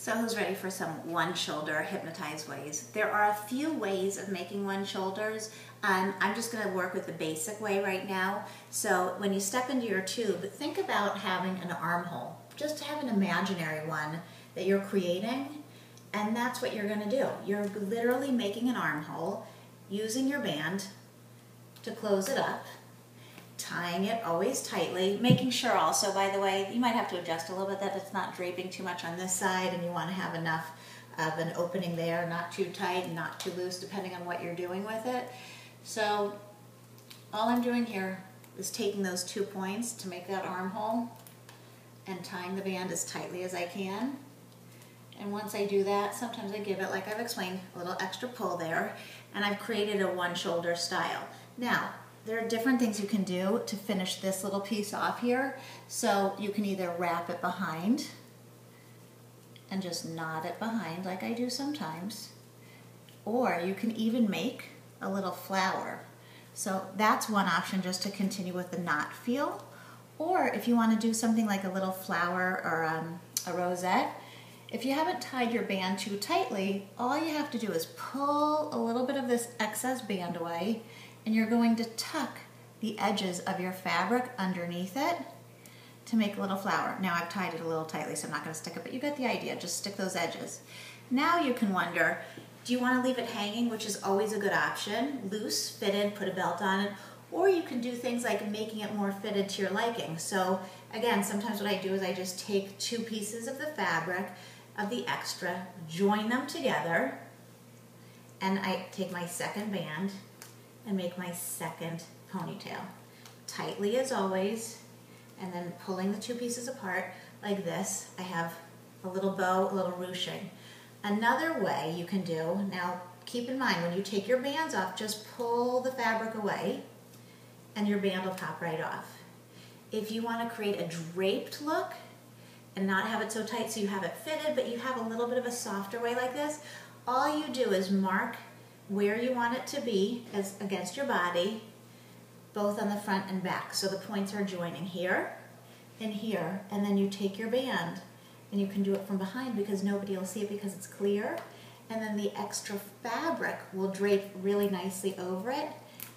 So who's ready for some one shoulder hypnotized ways? There are a few ways of making one shoulders. I'm just going to work with the basic way right now. So when you step into your tube, think about having an armhole. Just have an imaginary one that you're creating, and that's what you're going to do. You're literally making an armhole using your band to close it up, tying it always tightly, making sure also, by the way, you might have to adjust a little bit that it's not draping too much on this side, and you want to have enough of an opening there, not too tight and not too loose, depending on what you're doing with it. So all I'm doing here is taking those 2 points to make that armhole and tying the band as tightly as I can. And once I do that, sometimes I give it, like I've explained, a little extra pull there, and I've created a one shoulder style. Now, there are different things you can do to finish this little piece off here. So you can either wrap it behind and just knot it behind like I do sometimes, or you can even make a little flower. So that's one option, just to continue with the knot feel. Or if you want to do something like a little flower or a rosette, if you haven't tied your band too tightly, all you have to do is pull a little bit of this excess band away, and you're going to tuck the edges of your fabric underneath it to make a little flower. Now I've tied it a little tightly, so I'm not going to stick it, but you get the idea. Just stick those edges. Now you can wonder, do you want to leave it hanging, which is always a good option, loose, fitted, put a belt on it, or you can do things like making it more fitted to your liking. So again, sometimes what I do is I just take 2 pieces of the fabric, of the extra, join them together, and I take my second band and make my second ponytail. Tightly as always, and then pulling the 2 pieces apart like this, I have a little bow, a little ruching. Another way you can do, now keep in mind when you take your bands off, just pull the fabric away and your band will pop right off. If you want to create a draped look and not have it so tight so you have it fitted, but you have a little bit of a softer way like this, all you do is mark where you want it to be as against your body, both on the front and back. So the points are joining here and here, and then you take your band, and you can do it from behind because nobody will see it because it's clear, and then the extra fabric will drape really nicely over it,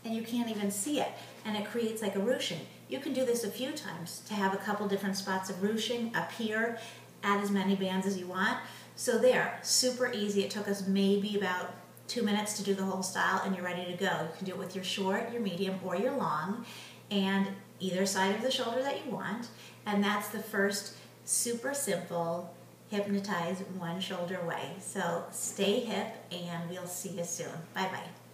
and you can't even see it, and it creates like a ruching. You can do this a few times to have a couple different spots of ruching up here, add as many bands as you want. So there, super easy. It took us maybe about 2 minutes to do the whole style, and you're ready to go. You can do it with your short, your medium, or your long, and either side of the shoulder that you want. And that's the first super simple hypnotized one shoulder way. So stay hip, and we'll see you soon. Bye bye.